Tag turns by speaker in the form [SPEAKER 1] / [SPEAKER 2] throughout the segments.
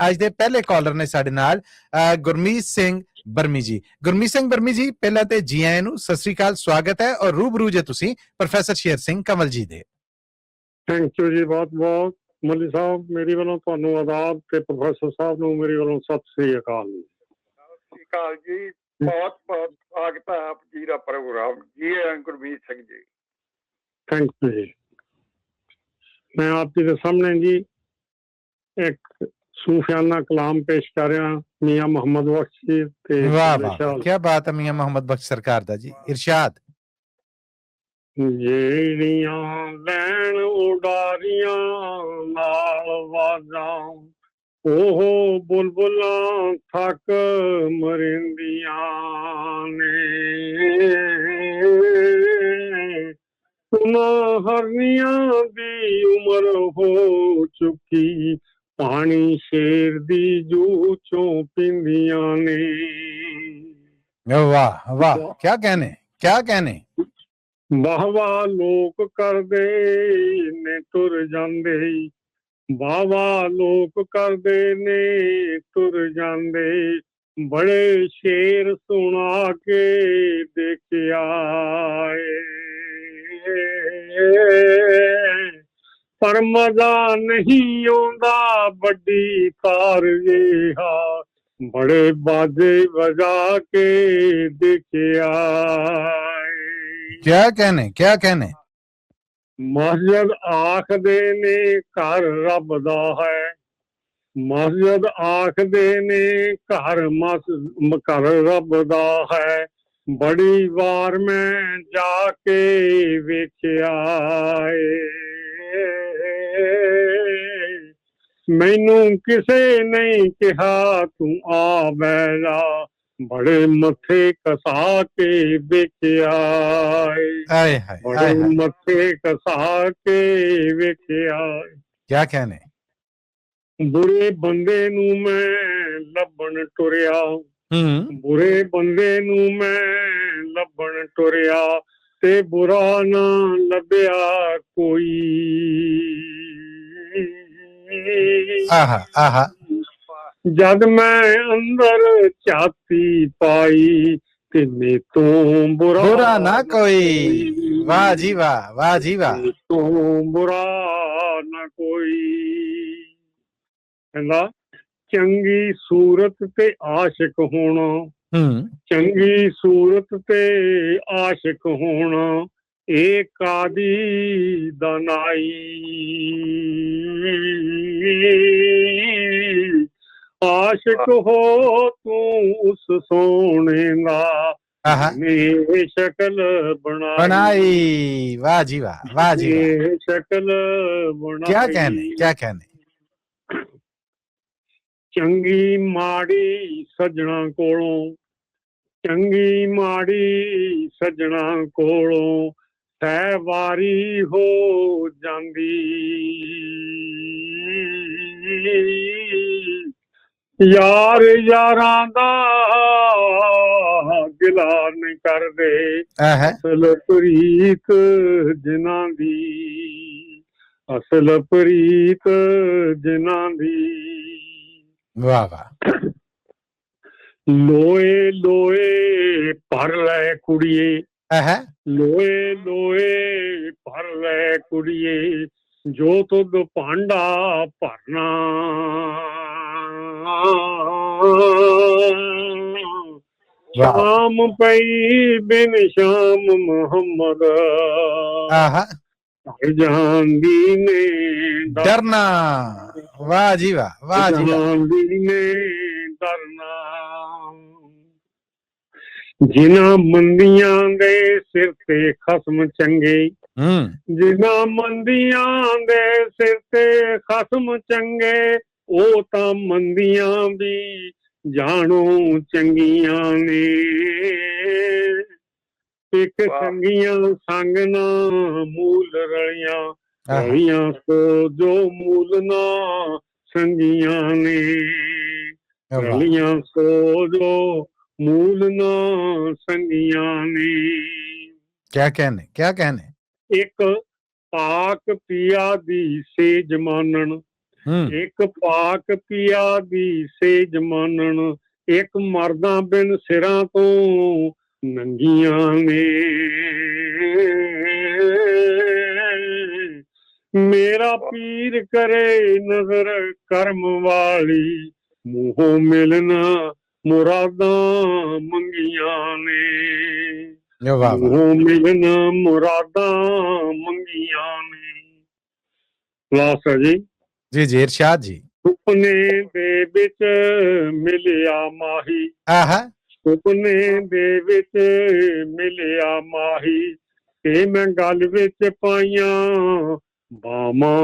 [SPEAKER 1] ਅੱਜ ਦੇ ਪਹਿਲੇ ਕਾਲਰ ਨੇ ਸਾਡੇ ਨਾਲ ਗੁਰਮੀਤ ਸਿੰਘ ਬਰਮੀ ਜੀ। ਗੁਰਮੀਤ ਸਿੰਘ ਬਰਮੀ ਜੀ, ਪਹਿਲਾਂ ਤੇ ਜੀ ਆਇਆਂ ਨੂੰ, ਸਤਿ ਸ੍ਰੀ ਅਕਾਲ, ਸਵਾਗਤ ਹੈ। ਔਰ ਰੂਬਰੂ ਜੇ ਤੁਸੀਂ ਪ੍ਰੋਫੈਸਰ ਸ਼ੇਰ ਸਿੰਘ ਕੰਵਲ ਜੀ ਦੇ।
[SPEAKER 2] ਥੈਂਕ ਯੂ ਜੀ, ਬਹੁਤ ਬਹੁਤ ਮੱਲੀ ਸਾਹਿਬ, ਮੇਰੀ ਵੱਲੋਂ ਤੁਹਾਨੂੰ ਆਦਾਬ ਤੇ ਪ੍ਰੋਫੈਸਰ ਸਾਹਿਬ ਨੂੰ ਮੇਰੀ ਵੱਲੋਂ ਸਤਿ ਸ੍ਰੀ ਅਕਾਲ।
[SPEAKER 3] ਸਤਿ ਸ੍ਰੀ ਅਕਾਲ ਜੀ, ਬਹੁਤ ਬਹੁਤ ਸਵਾਗਤ ਹੈ ਆਪ ਜੀ ਦਾ ਪ੍ਰੋਗਰਾਮ। ਜੀ ਗੁਰਮੀਤ ਸਿੰਘ ਜੀ।
[SPEAKER 2] ਥੈਂਕ ਯੂ ਜੀ। ਮੈਂ ਆਪ ਜੀ ਦੇ ਸਾਹਮਣੇ ਜੀ ਇੱਕ ਸੂਫਿਆਨਾ ਕਲਾਮ ਪੇਸ਼ ਕਰ ਰਿਹਾ ਮੀਆਂ ਮੁਹੰਮਦ ਬਖਸ਼ ਜੀ ਤੇ।
[SPEAKER 1] ਵਾਹ ਵਾਹ, ਕੀ ਬਾਤ ਹੈ ਮੀਆਂ ਮੁਹੰਮਦ ਬਖਸ਼ ਸਰਕਾਰ ਦਾ ਜੀ। ਇਰਸ਼ਾਦ।
[SPEAKER 2] ਜਿਹੜੀਆਂ ਲੈਣ ਉਡਾਰੀਆਂ ਨਾਲ ਵਾਜਾਂ, ਉਹ ਬੁਲਬੁਲਾਂ ਥੱਕ ਮਰਿੰਦੀਆਂ ਨੇ। ਉਹਨਾਂ ਹਰਨੀਆਂ ਦੀ ਉਮਰ ਹੋ ਚੁੱਕੀ, ਪਾਣੀ ਸ਼ੇਰ ਦੀ ਜੂ ਚੋਂ ਪੀਂਦੀਆਂ ਨੇ।
[SPEAKER 1] ਵਾਹ ਵਾਹ, ਕਿਆ ਕਹਿਣੇ, ਕਿਆ ਕਹਿਣੇ।
[SPEAKER 2] ਵਾਹ ਵਾਹ ਲੋਕ ਕਰਦੇ ਨੇ ਤੁਰ ਜਾਂਦੇ, ਵਾਹ ਵਾਹ ਲੋਕ ਕਰਦੇ ਨੇ ਤੁਰ ਜਾਂਦੇ। ਬੜੇ ਸ਼ੇਰ ਸੁਣਾ ਕੇ ਦੇਖਿਆ ਪਰ ਮਜ਼ਾ ਨਹੀਂ ਆਉਂਦਾ ਵੱਡੀ ਤਾਰ ਜਿਹਾ, ਬੜੇ ਬਾਜੇ ਵਜਾ ਕੇ ਦੇਖਿਆ।
[SPEAKER 1] ਕਿਆ ਕਹਿਣੇ, ਕਿਆ ਕਹਿਣੇ।
[SPEAKER 2] ਮਸਜਿਦ ਆਖਦੇ ਨੇ ਘਰ ਰੱਬ ਦਾ ਹੈ, ਮਸਜਿਦ ਆਖਦੇ ਨੇ ਘਰ ਰੱਬ ਦਾ ਹੈ। ਬੜੀ ਵਾਰ ਮੈਂ ਜਾ ਕੇ ਵੇਖਿਆ ਮੈਨੂੰ ਕਿਸੇ ਨਹੀਂ ਕਿਹਾ ਤੂੰ ਆ ਬਹਿ ਜਾ, ਬੜੇ ਮੱਥੇ ਕਸਾ ਕੇ ਵੇਖਿਆ, ਬੜੇ ਮੱਥੇ ਕਸਾ ਕੇ ਵੇਖਿਆ।
[SPEAKER 1] ਕਿਆ ਕਹਿਣੇ।
[SPEAKER 2] ਬੁਰੇ ਬੰਦੇ ਨੂੰ ਮੈਂ ਲੱਭਣ ਟੁਰਿਆ, ਬੁਰੇ ਬੰਦੇ ਨੂੰ ਮੈਂ ਲੱਭਣ ਟੁਰਿਆ, ਤੇ ਬੁਰਾ ਨਾ ਲੱਭਿਆ ਕੋਈ।
[SPEAKER 1] ਆਹਾ ਆਹਾ।
[SPEAKER 2] ਜਦ ਮੈਂ ਅੰਦਰ ਝਾਤੀ ਪਾਈ ਤੇ ਮੇਤੋਂ ਬੁਰਾ
[SPEAKER 1] ਨਾ ਕੋਈ। ਵਾਹ ਜੀ ਵਾਹ, ਵਾਹ ਜੀ ਵਾਹ।
[SPEAKER 2] ਮੇਤੋਂ ਬੁਰਾ ਨਾ ਕੋਈ। ਕਹਿੰਦਾ ਚੰਗੀ ਸੂਰਤ ਤੇ ਆਸ਼ਿਕ ਹੋਣਾ, ਚੰਗੀ ਸੂਰਤ ਤੇ ਆਸ਼ਿਕ ਹੋਣਾ, ਇਹ ਕਾਦੀ ਦਨਾਈ। ਆਸ਼ਿਕ ਹੋ ਤੂੰ ਉਸ ਸੋਹਣੇ ਦਾ, ਨੇ ਸ਼ਕਲ
[SPEAKER 1] ਬਣਾਈ। ਵਾਹ ਜੀ ਵਾਹ, ਵਾਹ ਜੀ ਵਾਹ।
[SPEAKER 2] ਸ਼ਕਲ ਬਣਾਈ।
[SPEAKER 1] ਕਿਆ ਕਹਿਣੇ, ਕਿਆ ਕਹਿਣੇ।
[SPEAKER 2] ਚੰਗੀ ਮਾੜੀ ਸੱਜਣਾ ਕੋਲੋਂ, ਚੰਗੀ ਮਾੜੀ ਸੱਜਣਾ ਕੋਲੋਂ ਤੈ ਵਾਰੀ ਹੋ ਜਾਂਦੀ। ਯਾਰ ਯਾਰਾਂ ਦਾ ਗਿਲਾ ਨਹੀਂ ਕਰਦੇ, ਅਸਲ ਪ੍ਰੀਤ ਜਿਨ੍ਹਾਂ ਦੀ, ਅਸਲ ਪ੍ਰੀਤ ਜਿਨ੍ਹਾਂ ਦੀ।
[SPEAKER 1] ਵਾਹ ਵਾਹ।
[SPEAKER 2] ਲੋਏ ਲੋਏ ਭਰ ਲੈ ਕੁੜੀਏ, ਲੋਏ ਲੋਏ ਭਰ ਲੈ ਕੁੜੀਏ, ਜੋ ਤੁਧ ਭਾਂਡਾ ਭਰਨਾ। ਸ਼ਾਮ ਪਈ ਬਿਨ ਸ਼ਾਮ ਮੁਹੰਮਦ, ਜਾਂਦੀ ਨੇ
[SPEAKER 1] ਡਰਨਾ। ਵਾਹ ਜੀ ਵਾਹ, ਵਾਹ ਜੀ ਵਾਹ।
[SPEAKER 2] ਡਰਨਾ। ਜਿਨ੍ਹਾਂ ਮੰਦੀਆਂ ਦੇ ਸਿਰ ਤੇ ਖਸਮ ਚੰਗੇ, ਜਿਨ੍ਹਾਂ ਮੰਦੀਆਂ ਦੇ ਸਿਰ ਤੇ ਖਸਮ ਚੰਗੇ, ਉਹ ਤਾਂ ਮੰਦੀਆਂ ਵੀ ਜਾਣੋ ਚੰਗੀਆਂ ਨੇ। ਇੱਕ ਸੰਗੀਆਂ ਸੰਗ ਨਾ ਮੂਲ ਰਲੀਆਂ, ਰਲੀਆਂ ਸੋ ਜੋ ਮੂਲ ਨਾ ਸੰਗੀਆਂ ਨੇ। ਰਲੀਆਂ ਸੋ ਜੋ ਮੂਲ ਨਾ ਸੰਗੀਆਂ ਨੇ।
[SPEAKER 1] ਕਿਆ ਕਹਿਣੇ, ਕਿਆ ਕਹਿਣੇ।
[SPEAKER 2] ਇੱਕ ਪਾਕ ਪਿਆ ਦੀ ਸੇਜ ਮਾਨਣ, ਇੱਕ ਪਾਕ ਪਿਆ ਦੀ ਸੇਜ ਮਾਨਣ, ਇੱਕ ਮਰਦਾਂ ਬਿਨ ਸਿਰਾਂ ਤੋਂ ਨੰਗੀਆਂ ਨੇ। ਮੇਰਾ ਪੀਰ ਕਰੇ ਨਜ਼ਰ ਕਰਮ ਵਾਲੀ, ਮੂੰਹੋਂ ਮਿਲਣਾ ਮੁਰਾਦਾਂ ਮੰਗੀਆਂ ਨੇ।
[SPEAKER 1] ਵਾਹ ਵਾਹ
[SPEAKER 2] ਮੂੰਹੋਂ ਮਿਲਣਾ ਮੁਰਾਦਾਂ ਮੰਗੀਆਂ ਨੇ। ਲਾਸਟ ਹੈ ਜੀ।
[SPEAKER 1] ਜੀ ਜੀ ਇਰਸ਼ਾਦ ਜੀ।
[SPEAKER 2] ਸੁਪਨੇ ਦੇ ਵਿੱਚ ਮਿਲਿਆ ਮਾਹੀ,
[SPEAKER 1] ਆਹਾ
[SPEAKER 2] ਸੁਪਨੇ ਦੇ ਵਿੱਚ ਮਿਲਿਆ ਮਾਹੀ, ਤੇ ਮੈਂ ਗੱਲ ਵਿੱਚ ਪਾਈਆਂ ਬਾਵਾਂ।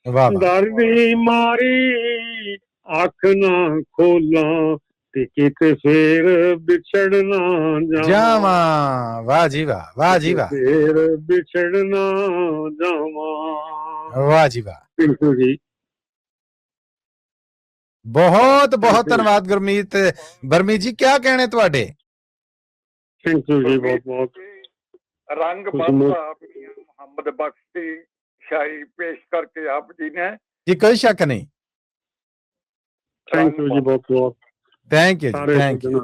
[SPEAKER 1] ਵਾਹ
[SPEAKER 2] ਡਰ ਦੀ ਮਾਰੀ ਅੱਖ ਨਾ ਖੋਲਾਂ, ਤੇ ਕਿਤੇ ਫੇਰ ਵਿਛੜਨਾ
[SPEAKER 1] ਜਾਵਾਂ। ਵਾਹ ਜੀ ਵਾਹ, ਵਾਹ ਜੀ ਵਾਹ,
[SPEAKER 2] ਫੇਰ ਵਿਛੜਨਾ ਜਾਵਾਂ।
[SPEAKER 1] ਵਾਹ ਜੀ ਵਾਹ।
[SPEAKER 2] ਬਿਲਕੁਲ ਜੀ।
[SPEAKER 1] ਬਹੁਤ ਬਹੁਤ ਧੰਨਵਾਦ ਗੁਰਮੀਤ ਬਰਮੀ ਜੀ, ਕਿਆ ਕਹਿਣੇ ਤੁਹਾਡੇ?
[SPEAKER 2] ਥੈਂਕ ਯੂ ਜੀ, ਬਹੁਤ ਬਹੁਤ।
[SPEAKER 3] ਰੰਗ ਬੰਦਾ ਮੁਹੰਮਦ ਬਖਸ਼ ਦੀ ਸ਼ਾਇਰੀ ਪੇਸ਼ ਕਰਕੇ ਆਪ ਜੀ ਨੇ
[SPEAKER 1] ਜੀ, ਕੋਈ ਸ਼ੱਕ ਨਹੀਂ।
[SPEAKER 2] ਥੈਂਕ ਯੂ ਜੀ, ਬਹੁਤ ਬਹੁਤ।
[SPEAKER 1] ਥੈਂਕ ਯੂ ਜੀ, ਥੈਂਕ ਯੂ।